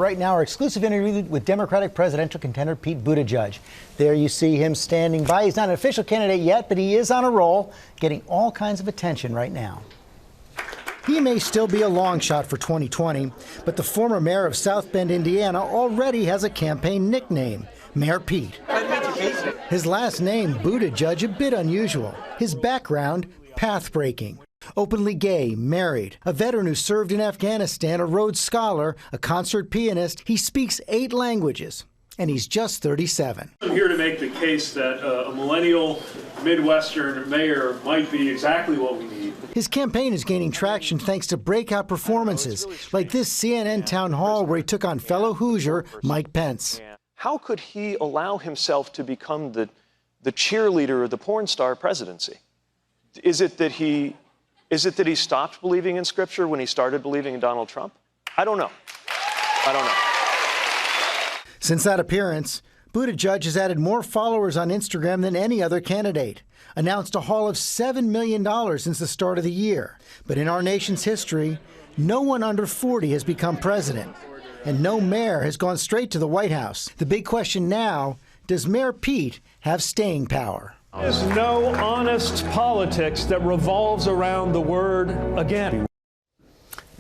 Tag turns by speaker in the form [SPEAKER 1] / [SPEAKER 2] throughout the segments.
[SPEAKER 1] Right now, our exclusive interview with Democratic presidential contender Pete Buttigieg. There you see him standing by. He's not an official candidate yet, but he is on a roll, getting all kinds of attention right now. He may still be a long shot for 2020, but the former mayor of South Bend, Indiana, already has a campaign nickname, Mayor Pete. His last name, Buttigieg, a bit unusual. His background, path-breaking. Openly gay, married, a veteran who served in Afghanistan, a Rhodes Scholar, a concert pianist. He speaks 8 languages, and he's just 37.
[SPEAKER 2] I'm here to make the case that a millennial Midwestern mayor might be exactly what we need.
[SPEAKER 1] His campaign is gaining traction thanks to breakout performances, like this CNN town hall where he took on fellow Hoosier Mike Pence.
[SPEAKER 3] How could he allow himself to become the cheerleader of the porn star presidency? Is it that he stopped believing in Scripture when he started believing in Donald Trump? I don't know.
[SPEAKER 1] Since that appearance, Buttigieg has added more followers on Instagram than any other candidate, announced a haul of $7 million since the start of the year. But in our nation's history, no one under 40 has become president, and no mayor has gone straight to the White House. The big question now, does Mayor Pete have staying power?
[SPEAKER 2] There's no honest politics that revolves around the word again.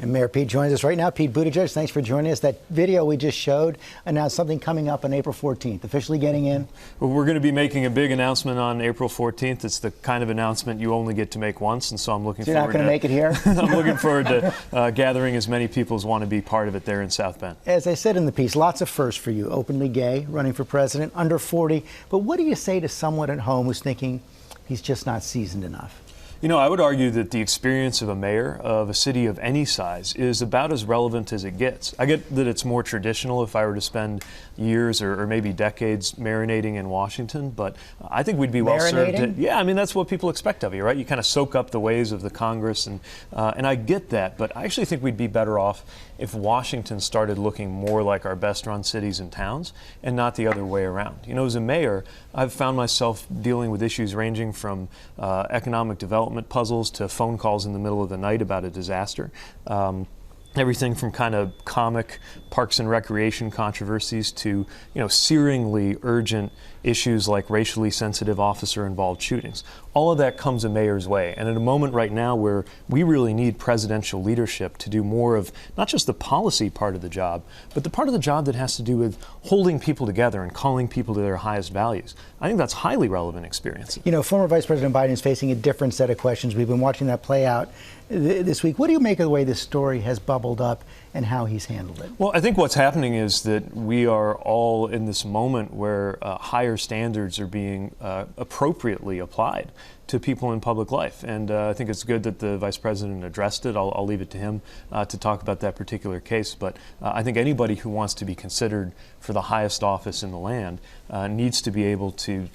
[SPEAKER 1] And Mayor Pete joins us right now. Pete Buttigieg, thanks for joining us. That video we just showed announced something coming up on April 14th, officially getting in.
[SPEAKER 4] Well, we're going to be making a big announcement on April 14th. It's the kind of announcement you only get to make once, and so I'm looking forward to...
[SPEAKER 1] You're not going to make it here?
[SPEAKER 4] I'm looking forward to gathering as many people as want to be part of it there in South Bend.
[SPEAKER 1] As I said in the piece, lots of firsts for you. Openly gay, running for president, under 40. But what do you say to someone at home who's thinking he's just not seasoned enough?
[SPEAKER 4] You know, I would argue that the experience of a mayor of a city of any size is about as relevant as it gets. I get that it's more traditional if I were to spend years or maybe decades marinating in Washington, but I think we'd be well served. Yeah, I mean, that's what people expect of you, right? You kind of soak up the ways of the Congress, and I get that, but I actually think we'd be better off if Washington started looking more like our best-run cities and towns and not the other way around. You know, as a mayor, I've found myself dealing with issues ranging from economic development puzzles to phone calls in the middle of the night about a disaster. Everything from kind of comic parks and recreation controversies to, you know, searingly urgent issues like racially sensitive officer-involved shootings. All of that comes a mayor's way. And at a moment right now where we really need presidential leadership to do more of not just the policy part of the job, but the part of the job that has to do with holding people together and calling people to their highest values. I think that's highly relevant experience.
[SPEAKER 1] You know, former Vice President Biden is facing a different set of questions. We've been watching that play out this week. What do you make of the way this story has bubbled up and how he's handled it?
[SPEAKER 4] Well, I think what's happening is that we are all in this moment where higher standards are being appropriately applied to people in public life. And I think it's good that the Vice President addressed it. I'll leave it to him to talk about that particular case. But I think anybody who wants to be considered for the highest office in the land needs to be able to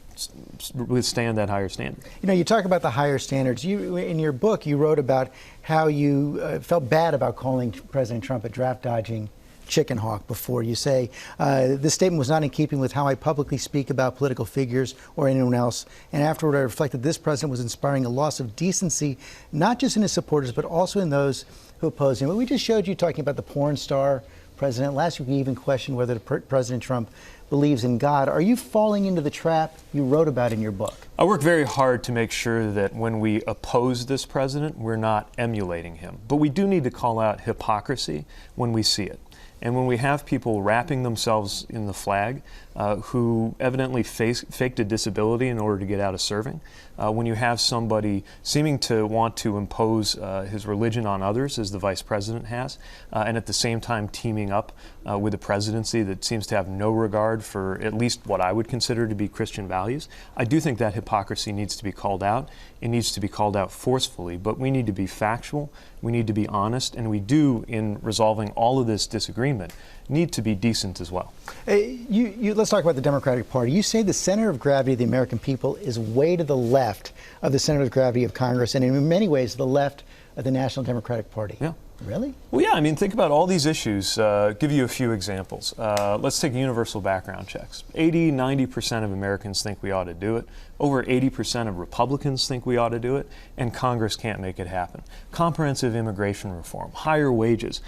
[SPEAKER 4] withstand that higher standard.
[SPEAKER 1] You know, you talk about the higher standards. You, in your book, you wrote about how you felt bad about calling President Trump a draft-dodging chicken hawk before. You say, this statement was not in keeping with how I publicly speak about political figures or anyone else. And afterward, I reflected this president was inspiring a loss of decency, not just in his supporters, but also in those who oppose him. But we just showed you talking about the porn star president. Last week, we even questioned whether President Trump believes in God. Are you falling into the trap you wrote about in your book?
[SPEAKER 4] I work very hard to make sure that when we oppose this president, we're not emulating him. But we do need to call out hypocrisy when we see it. And when we have people wrapping themselves in the flag who evidently faked a disability in order to get out of serving, when you have somebody seeming to want to impose his religion on others, as the Vice President has, and at the same time teaming up with a presidency that seems to have no regard for at least what I would consider to be Christian values, I do think that hypocrisy needs to be called out. It needs to be called out forcefully, but we need to be factual, we need to be honest, and we do, in resolving all of this disagreement, need to be decent as well.
[SPEAKER 1] Let's talk about the Democratic Party. You say the center of gravity of the American people is way to the left of the center of gravity of Congress, and in many ways the left of the National Democratic Party.
[SPEAKER 4] Yeah.
[SPEAKER 1] Really?
[SPEAKER 4] Well, yeah, I mean, think about all these issues. Give you a few examples. Let's take universal background checks. 90% of Americans think we ought to do it. Over 80% of Republicans think we ought to do it, and Congress can't make it happen. Comprehensive immigration reform, higher wages,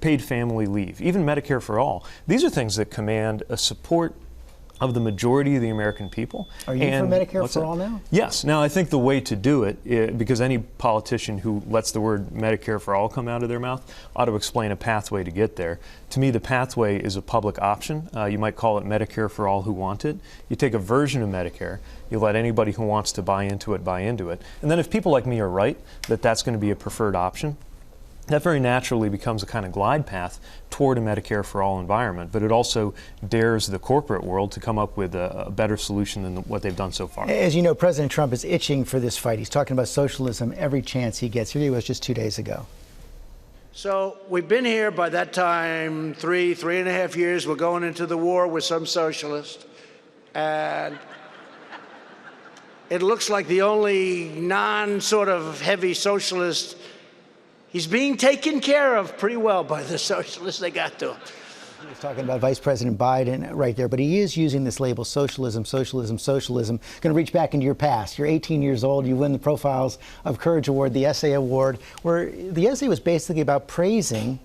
[SPEAKER 4] paid family leave, even Medicare for all. These are things that command a support of the majority of the American people.
[SPEAKER 1] Are you for Medicare for all now?
[SPEAKER 4] Yes. Now, I think the way to do it, because any politician who lets the word Medicare for all come out of their mouth ought to explain a pathway to get there. To me, the pathway is a public option. You might call it Medicare for all who want it. You take a version of Medicare, you let anybody who wants to buy into it, and then if people like me are right that that's going to be a preferred option, that very naturally becomes a kind of glide path toward a Medicare for all environment, but it also dares the corporate world to come up with a better solution than what they've done so far.
[SPEAKER 1] As you know, President Trump is itching for this fight. He's talking about socialism every chance he gets. Here he was just 2 days ago.
[SPEAKER 5] So we've been here by that time, three and a half years. We're going into the war with some socialists. And it looks like the only sort of heavy socialist, he's being taken care of pretty well by the socialists they got to him.
[SPEAKER 1] He's talking about Vice President Biden right there, but he is using this label, socialism, socialism, socialism. Going to reach back into your past. You're 18 years old. You win the Profiles of Courage Award, the essay award, where the essay was basically about praising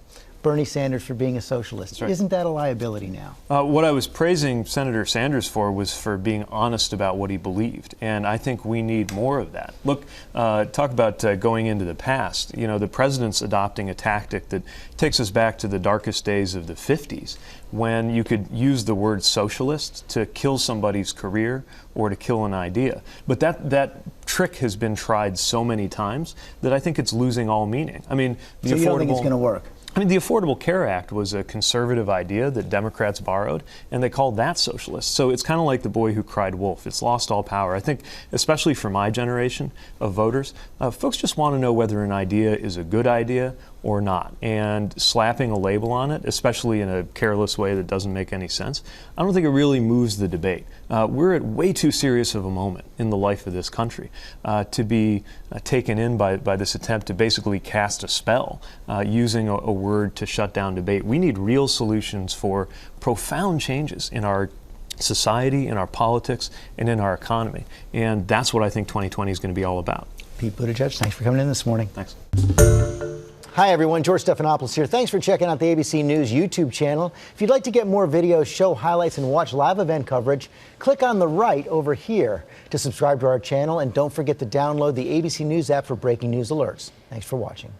[SPEAKER 1] Bernie Sanders for being a socialist.
[SPEAKER 4] That's right.
[SPEAKER 1] Isn't that a liability now?
[SPEAKER 4] What I was praising Senator Sanders for was for being honest about what he believed, and I think we need more of that. Look, talk about going into the past. You know, the president's adopting a tactic that takes us back to the darkest days of the 50s, when you could use the word socialist to kill somebody's career or to kill an idea. But that trick has been tried so many times that I think it's losing all meaning. I mean,
[SPEAKER 1] So you don't think it's going to work?
[SPEAKER 4] I mean, the Affordable Care Act was a conservative idea that Democrats borrowed, and they called that socialist. So it's kind of like the boy who cried wolf. It's lost all power. I think, especially for my generation of voters, folks just want to know whether an idea is a good idea or not. And slapping a label on it, especially in a careless way that doesn't make any sense, I don't think it really moves the debate. We're at way too serious of a moment in the life of this country to be taken in by this attempt to basically cast a spell using a word to shut down debate. We need real solutions for profound changes in our society, in our politics, and in our economy. And that's what I think 2020 is going to be all about.
[SPEAKER 1] Pete Buttigieg, thanks for coming in this morning.
[SPEAKER 4] Thanks.
[SPEAKER 1] Hi, everyone. George Stephanopoulos here. Thanks for checking out the ABC News YouTube channel. If you'd like to get more videos, show highlights, and watch live event coverage, click on the right over here to subscribe to our channel. And don't forget to download the ABC News app for breaking news alerts. Thanks for watching.